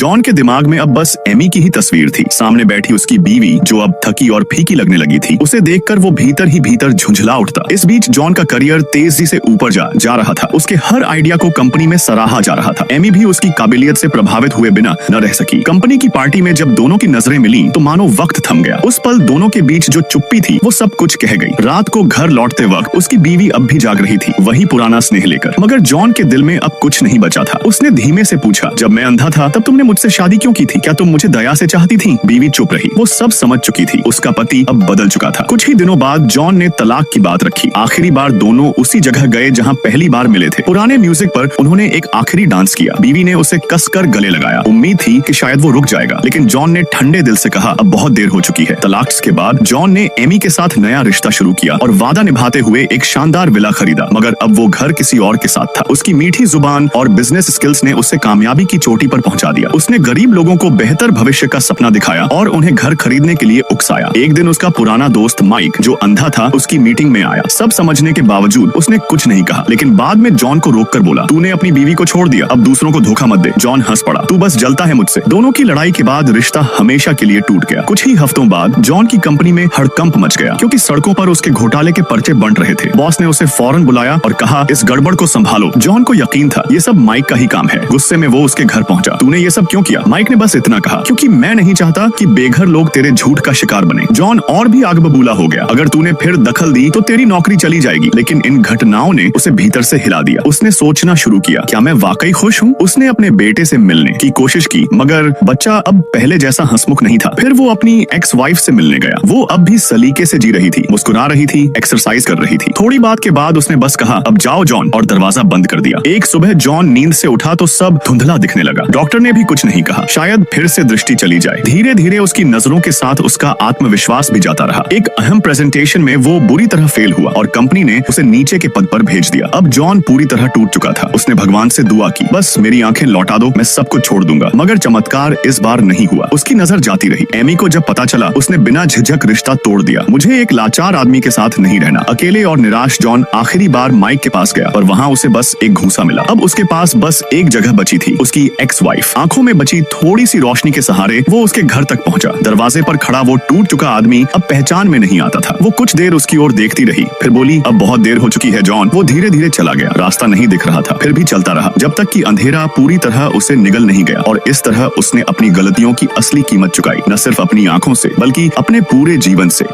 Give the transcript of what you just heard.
John के दिमाग में अब बस एमी की ही तस्वीर थी। सामने बैठी उसकी बीवी जो अब थकी और फीकी लगने लगी थी। उसे देखकर वो भीतर ही भीतर झुंझला उठता। इस बीच जॉन का करियर तेजी से ऊपर जा रहा था। उसके हर आइडिया को कंपनी में सराहा जा रहा था। एमी भी उसकी काबिलियत से प्रभावित हुए बिना न रह सकी। कंपनी की पार्टी में जब दोनों की नजरें मिली तो मानो वक्त थम गया। उस पल दोनों के बीच जो चुप्पी थी वो सब कुछ कह गई। रात को घर लौटते वक्त उसकी बीवी अब भी जाग रही थी, वही पुराना स्नेह लेकर। मगर जॉन के दिल में अब कुछ नहीं बचा था। उसने धीमे से पूछा, जब मैं अंधा था तब तुमने मुझसे शादी क्यों की थी? क्या तुम मुझे दया से चाहती थी? बीवी चुप रही। वो सब समझ चुकी थी। उसका पति अब बदल चुका था। कुछ ही दिनों बाद जॉन ने तलाक की बात रखी। आखिरी बार दोनों उसी जगह गए जहाँ पहली बार मिले थे। पुराने म्यूजिक पर उन्होंने एक आखिरी डांस किया। बीवी ने उसे कसकर गले लगाया। उम्मीद थी कि शायद वो रुक जाएगा, लेकिन जॉन ने ठंडे दिल से कहा, अब बहुत देर हो चुकी है। तलाक के बाद जॉन ने एमी के साथ नया रिश्ता शुरू किया और वादा निभाते हुए एक शानदार विला खरीदा। मगर अब वो घर किसी और के साथ था। उसकी मीठी जुबान और बिजनेस स्किल्स ने उसे कामयाबी की चोटी पर पहुंचा दिया। उसने गरीब लोगों को बेहतर भविष्य का सपना दिखाया और उन्हें घर खरीदने के लिए उकसाया। एक दिन उसका पुराना दोस्त माइक, जो अंधा था, उसकी मीटिंग में आया। सब समझने के बावजूद उसने कुछ नहीं कहा, लेकिन बाद में जॉन को रोककर बोला, तूने अपनी बीवी को छोड़ दिया, अब दूसरों को धोखा मत दे। जॉन हंस पड़ा, तू बस जलता है मुझसे। दोनों की लड़ाई के बाद रिश्ता हमेशा के लिए टूट गया। कुछ ही हफ्तों बाद जॉन की कंपनी में हड़कंप मच गया, क्योंकि सड़कों पर उसके घोटाले के पर्चे बंट रहे थे। बॉस ने उसे फौरन बुलाया और कहा, इस गड़बड़ को संभालो। जॉन को यकीन था ये सब माइक का ही काम है। गुस्से में वो उसके घर पहुंचा। तूने ये सब क्यों किया? माइक ने बस इतना कहा, क्योंकि मैं नहीं चाहता कि बेघर लोग तेरे झूठ का शिकार बने। जॉन और भी आग बबूला हो गया। अगर तूने फिर दखल दी तो तेरी नौकरी चली जाएगी। लेकिन इन घटनाओं ने उसे भीतर से हिला दिया। उसने सोचना शुरू किया, क्या मैं वाकई खुश हूँ? उसने अपने बेटे से मिलने की कोशिश की, मगर बच्चा अब पहले जैसा हंसमुख नहीं था। फिर वो अपनी एक्स वाइफ से मिलने गया। वो अब भी सलीके से जी रही थी, मुस्कुरा रही थी, एक्सरसाइज कर रही थी। थोड़ी बात के बाद उसने बस कहा, अब जाओ जॉन, और दरवाजा बंद कर दिया। एक सुबह जॉन नींद से उठा तो सब धुंधला दिखने लगा। डॉक्टर ने भी कुछ नहीं कहा, शायद फिर से दृष्टि चली जाए। धीरे धीरे उसकी नजरों के साथ उसका आत्मविश्वास भी जाता रहा। एक अहम प्रेजेंटेशन में वो बुरी तरह फेल हुआ और कंपनी ने उसे नीचे के पद पर भेज दिया। अब जॉन पूरी तरह टूट चुका था। उसने भगवान से दुआ की, बस मेरी आंखें लौटा दो, मैं सब कुछ छोड़ दूंगा। मगर चमत्कार इस बार नहीं हुआ। उसकी नजर जाती रही। एमी को जब पता चला, उसने बिना झिझक रिश्ता तोड़ दिया। मुझे एक लाचार आदमी के साथ नहीं रहना। अकेले और निराश जॉन आखिरी बार माइक के पास गया, पर वहाँ उसे बस एक घूंसा मिला। अब उसके पास बस एक जगह बची थी, उसकी एक्स वाइफ। आंखों में बची थोड़ी सी रोशनी के सहारे वो उसके घर तक पहुंचा। दरवाजे पर खड़ा वो टूट चुका आदमी अब पहचान में नहीं आता था। वो कुछ देर उसकी ओर देखती रही, फिर बोली, अब बहुत देर हो चुकी है जॉन। वो धीरे धीरे चला गया। रास्ता नहीं दिख रहा था, फिर भी चलता रहा, जब तक कि अंधेरा पूरी तरह उसे निगल नहीं गया। और इस तरह उसने अपनी गलतियों की असली कीमत चुकाई, न सिर्फ अपनी आंखों से, बल्कि अपने पूरे जीवन से।